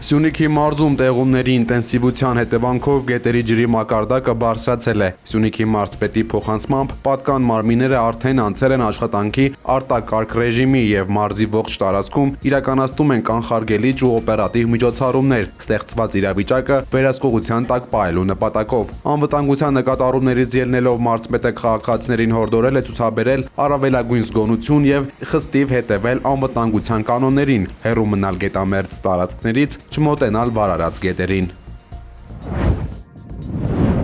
Սյունիքի մարզում տեղումների ինտենսիվության հետևանքով գետերի ջրի մակարդակը բարձրացել է։ Սյունիքի մարզպետի փոխանցմամբ պատկան մարմինները արդեն անցել են աշխատանքի արտակարգ ռեժիմի եւ մարզի ողջ տարածքում իրականացնում են կանխարգելիչ ու օպերատիվ միջոցառումներ, ստեղծված իրավիճակը վերահսկողության տակ պահելու նպատակով։ Անվտանգության նկատառումներից ելնելով մարզպետը քաղաքացիներին հորդորել է ցուցաբերել առավելագույն զգոնություն եւ խստիվ հետևել անվտանգության կանոններին, հեռու մնալ գետամերձ տարածքներից, չմոտենալ վարարած գետերին։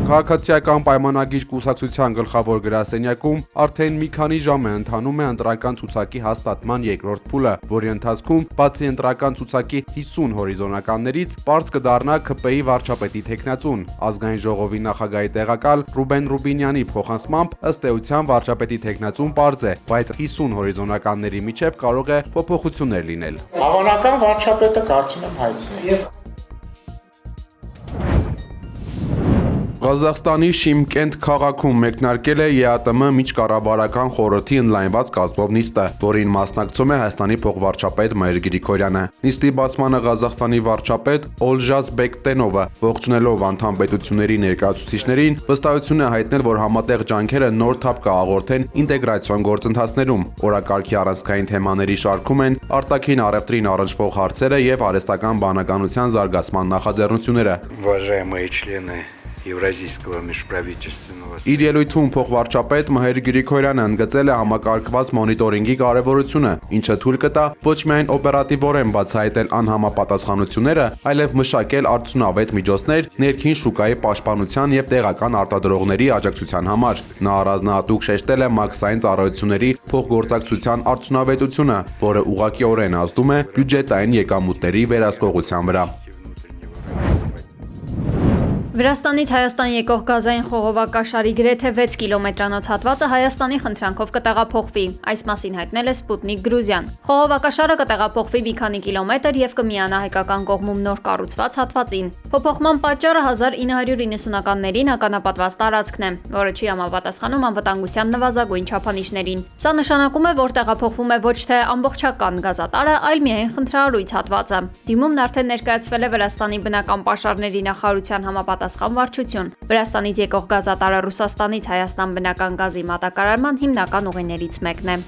Քաղաքացիական պայմանագիր կուսակցության գլխավոր գրասենյակում արդեն մի քանի ժամ է ընթանում է ընտրական ցուցակի հաստատման երկրորդ փուլը, որի ընթացքում բացի ընտրական ցուցակի 50 հորիզոնականներից պարզ կդառնա ՔՊ-ի վարչապետի թեկնածուն։ Ազգային ժողովի նախագահի տեղակալ Ռուբեն Ռուբինյանի փոխանցմամբ ըստ էության վարչապետի թեկնածուն պարզ է, բայց 50 հորիզոնականների միջև կարող է փոփոխություններ լինել։ Հավանական վարչապետը կարծում եմ հայտնի է։ Ղազախստանի Շիմկենտ քաղաքում մեկնարկել է ԵԱՏՄ միջկառավարական խորհրդի ընդլայնված կազմով նիստը, որին մասնակցում է Հայաստանի փոխվարչապետ Մհեր Գրիգորյանը։ Նիստի բացմանը Ղազախստանի վարչապետ Օլժազ Բեկտենովը ողջունելով անդամ պետությունների ներկայացուցիչներին վստահություն է հայտնել, որ համատեղ ջանքերը նոր թափ կհաղորդեն ինտեգրացիոն գործընթացներում։ Օրակարգի առանցքային թեմաների շարքում են արտաքին առևտրին առնչվող հարցերը եւ արհեստական բանականության զարգացման նախաձեռնությունները։ Уважаемые члены Евразийского межправительственного Իր ելույթում փոխվարչապետ Մհեր Գրիգորյանը ընդգծել է համակարգված մոնիտորինգի կարևորությունը, ինչը թույլ կտա ոչ միայն օպերատիվորեն բացահայտել անհամապատասխանությունները, այլև մշակել արդյունավետ միջոցներ ներքին շուկայի պաշտպանության եւ տեղական արտադրողների աջակցության համար։ Նա առանձնահատուկ շեշտել է մաքսային ծառայությունների փոխգործակցության արդյունավետությունը, որը ուղղակիորեն ազդում է բյուջետային եկամուտների վերահսկողության վրա։ Վրաստանից Հայաստան եկող գազային խողովակաշարի գրեթե 6 կիլոմետրանոց հատվածը Հայաստանի խնդրանքով կտեղափոխվի, այս մասին հայտնել է Սպուտնիկ Գրուզիան։ Խողովակաշարը կտեղափոխվի մի քանի կիլոմետր եւ կմիանա հայկական կողմում նոր կառուցված հատվածին։ Փոփոխման պատճառը 1990-ականներին ականապատված տարածքն է, որը չի համապատասխանում անվտանգության նվազագույն չափանիշներին։ Սա նշանակում է, որ տեղափոխվում է ոչ թե ամբողջական գազատարը, այլ միայն խնդրահարույց հատվածը։ Դիմումն արդեն ներկայացվել է Վրաստանի բնական պաշարների նախարարության համապատասխան վարչություն։ Վրաստանից եկող գազատարը Ռուսաստանից Հայաստան բնական գազի մատակարարման հիմնական ուղիներից մեկն է։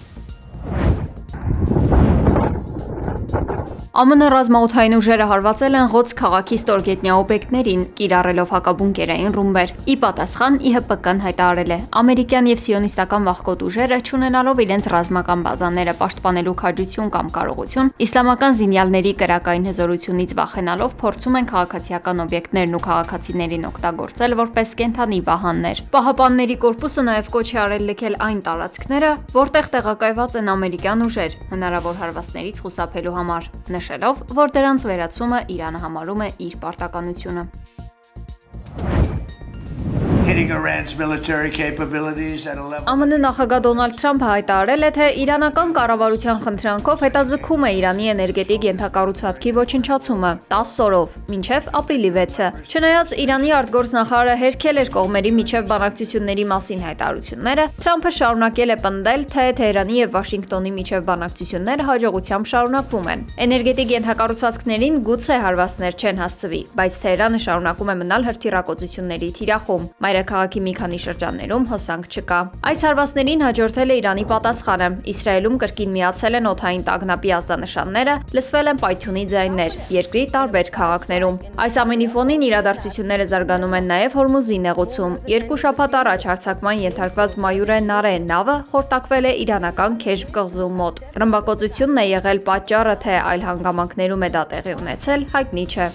ԱՄՆ ռազմաօդային ուժերը հարվածել են Ղոդս քաղաքի ստորգետնյա օբյեկտներին, կիրառելով հակաբունկերային ռումբեր։ Ի պատասխան ԻՀՊԿ-ն հայտարարել է, ամերիկյան եւ սիոնիստական վախկոտ ուժերը, չունենալով իրենց ռազմական բազաները պաշտպանելու քաջություն կամ կարողություն, իսլամական զինյալների կրակային հզորությունից վախենալով փորձում են քաղաքացիական օբյեկտներն ու քաղաքացիներին օգտագործել որպես կենթանի վահաններ։ Պահապանների կորպուսը նաեւ կոչ է արել լքել այն տարածքները, որտեղ տեղակայված են ամերիկյան ուժեր, հնարավոր հարվածներից խուսափելու համար, նշելով, որ դրանց վերացումը Իրանը համարում է իր պարտականությունը։ ԱՄՆ նախագահ Դոնալդ Թրամփը հայտարարել է, թե իրանական կառավարության խնդրանքով հետաձգում է Իրանի էներգետիկ ենթակառուցվածքի ոչնչացումը 10 օրով, մինչև ապրիլի 6-ը։ Չնայած Իրանի արտգործնախարարը հերքել էր կողմերի միջև բանակցությունների մասին հայտարարությունները, Թրամփը շարունակել է պնդել, թե Թեհրանի եւ Վաշինգտոնի միջև բանակցությունները հաջողությամբ շարունակվում են։ Էներգետիկ ենթակառուցվածքներին գուցե հարվածներ չեն հասցվի, բայց Թեհրանը շարունակում է մնալ հրթիռակոծությունների թիրախում։ Մայրաքաղաքի մի քանի շրջաններում հոսանք չկա։ Այս հարվածներին հաջորդել է Իրանի պատասխանը։ Իսրայելում կրկին միացել են օդային տագնապի ազդանշանները, լսվել են պայթյունի ձայներ երկրի տարբեր քաղաքներում։ Այս ամենի ֆոնին իրադարձությունները զարգանում են նաև Հորմուզի նեղուցում։ 2 շաբաթ առաջ հարձակման ենթարկված Մայուրե Նարե նավը խորտակվել է իրանական Քեժմ կղզու մոտ։ Ռմբակոծությունն է եղել պատճառը, թե այլ հանգամանքներում է դա տեղի ունեցել, հայտնի չէ։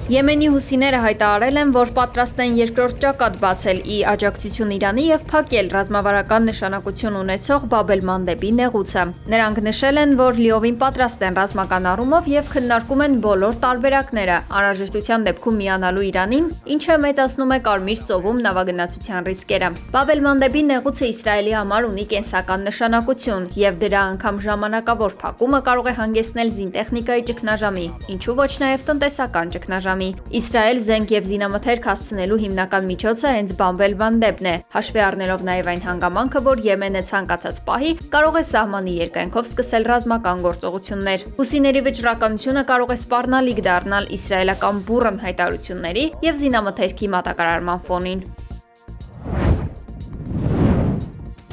Եմենի հուսիները հայտարարել են, որ պատրաստ են երկրորդ ճակատ բացել ի աջակցություն Իրանի եւ փակել ռազմավարական նշանակություն ունեցող Բաբ էլ-Մանդեբի նեղուցը։ Նրանք նշել են, որ լիովին պատրաստ են ռազմական առումով եւ քննարկում են բոլոր տարբերակները անհրաժեշտության դեպքում միանալու Իրանին, ինչը մեծացնում է Կարմիր ծովում նավագնացության ռիսկերը։ Բաբ էլ-Մանդեբի նեղուցը Իսրայելի համար ունի կենսական նշանակություն եւ դրա անգամ ժամանակավոր փակումը կարող է հանգեցնել զինտեխնիկայի ճգնաժամի, ինչու ոչ նաեւ տնտեսական ճգնաժամի։ կգրամի։ Իսրայել զենք եւ զինամթերք հասցնելու հիմնական միջոցը հենց բամբել Վանդեպն է, հաշվի առնելով նաեւ այն հանգամանքը, որ Եմենը ցանկացած պահի կարող է սահմանի երկայնքով սկսել ռազմական գործողություններ։ Հուսիների վճռականությունը կարող է սպառնալիք դառնալ իսրայելական բուռն հայտարարությունների եւ զինամթերքի մատակարարման ֆոնին։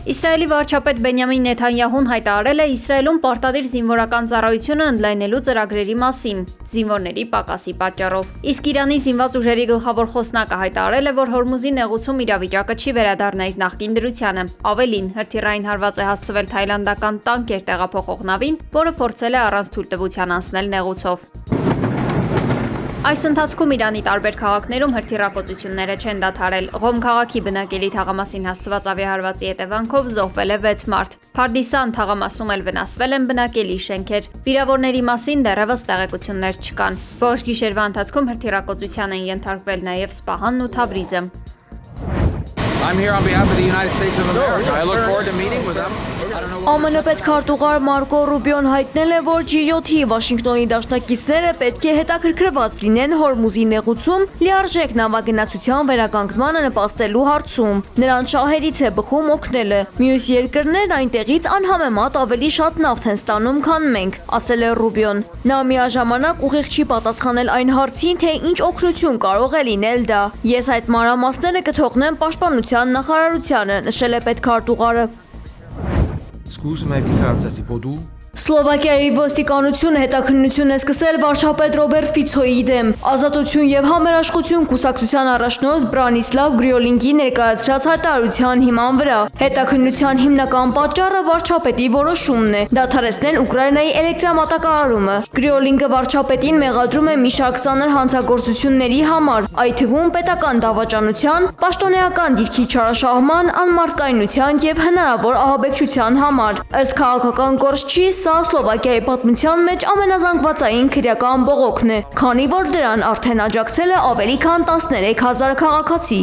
Իսրայելի վարչապետ Բենյամին Նեթանյահուն հայտարարել է Իսրայելում պարտադիր զինվորական ծառայությունը ընդլայնելու ծրագրերի մասին, զինվորների պակասի պատճառով։ Իսկ Իրանի զինված ուժերի գլխավոր խոսնակը հայտարարել է, որ Հորմուզի նեղուցում իրավիճակը չի վերադառնա իր նախկին դրությանը։ Ավելին, հրթիռային հարված է հասցվել թայլանդական տանկեր տեղափոխող նավին, որը փորձել է առանց թույլտվության անցնել նեղուցով։ Այս ընթացքում Իրանի տարբեր քաղաքներում հրթիռակոծությունները չեն դադարել։ Ղոմ քաղաքի բնակելի թաղամասին հասցված ավիահարվածի հետևանքով զոհվել է 6 մարդ։ Փարդիսան թաղամասում էլ վնասվել են բնակելի շենքեր։ Վիրավորների մասին դեռևս տեղեկություններ չկան։ Ողջ գիշերվա ընթացքում հրթիռակոծության են ենթարկվել նաև Սպահանն ու Թավրիզը։ I'm here on behalf of the United States of America. I look forward to meeting with them. ԱՄՆ պետքարտուղար Մարկո Ռուբիոն հայտնել է, որ G7-ի Վաշինգտոնի դաշնակիցները պետք է հետաքրքրված լինեն Հորմուզի նեղուցում լիարժեք նավագնացության վերականգնմանը նպաստելու հարցում։ Նրանց շահերից է բխում օգնելը։ Մյուս երկրներն այնտեղից անհամեմատ ավելի շատ նավթ են ստանում, քան մենք, ասել է Ռուբիոն։ Նա միաժամանակ ուղիղ չի պատասխանել այն հարցին, թե ինչ օգնություն կարող է լինել դա։ Ես այդ մանրամասները կթողնեմ պաշտպանության նախարարությանը, նշել է պետքարտուղարը։ Scusa-me, Pichazza, ti può tu? Սլովակիայի ոստիկանությունը հետաքննություն է սկսել վարչապետ Ռոբերտ Ֆիցոյի դեմ։ Ազատություն եւ համերաշխություն կուսակցության առաջնորդ Բրանիսլավ Գրիոլինգի ներկայացրած հայտարարության հիման վրա։ Հետաքննության հիմնական պատճառը վարչապետի որոշումն է՝ դադարեցնել Ուկրաինայի էլեկտրամատակարարումը։ Գրիոլինգը վարչապետին մեղադրում է մի շարք ծանր հանցագործությունների համար, այդ թվում պետական դավաճանության, պաշտոնեական դիրքի չարաշահման, անմարդկայնության եւ հնարավոր ահաբեկչության համար։ Ըստ քաղաքական կորչի Սա Սլովակիայի պատմության մեջ ամենազանգվածային քրեական բողոքն է, քանի որ դրան արդեն աջակցել է ավելի քան 13,000 քաղաքացի։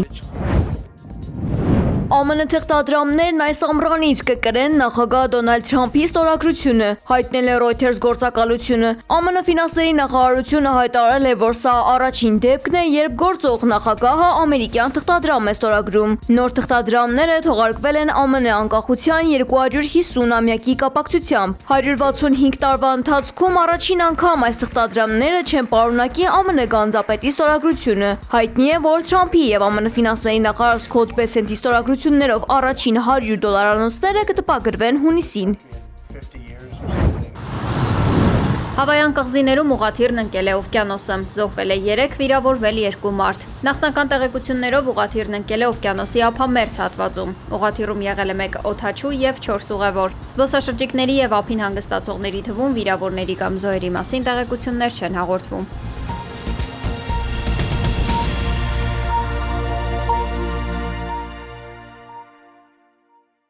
ԱՄՆ թղթադրամներն այս ամռանից կկրեն նախագահ Դոնալդ Թրամփի ստորագրությունը, հայտնել է Reuters գործակալությունը։ ԱՄՆ ֆինանսների նախարարությունը հայտարարել է, որ սա առաջին դեպքն է, երբ գործող նախագահը ամերիկյան թղթադրամ է ստորագրում։ Նոր թղթադրամները թողարկվել են ԱՄՆ անկախության 250-ամյակի կապակցությամբ։ 165 տարվա ընթացքում առաջին անգամ այս թղթադրամները չեն պարունակի ԱՄՆ գանձապետի ստորագրությունը։ Հայտնի է, որ Թրամփի եւ ԱՄՆ ֆինանսների նախարար Սքոթ Բեսենտի ստորագրություններով առաջին $100 անոցները կտպագրվեն հունիսին։ Հավայան կղզիներում ուղղաթիռն ընկել է օվկիանոսը, զոհվել է 3, վիրավորվել 2 մարդ։ Նախնական տեղեկություններով ուղղաթիռն ընկել է օվկիանոսի ափամերձ հատվածում։ Ուղղաթիռում եղել է 1 օդաչու եւ 4 ուղևոր։ Զբոսաշրջիկների եւ ափին հանգստացողների թվում վիրավորների կամ զոհերի մասին տեղեկություններ չեն հաղորդվում։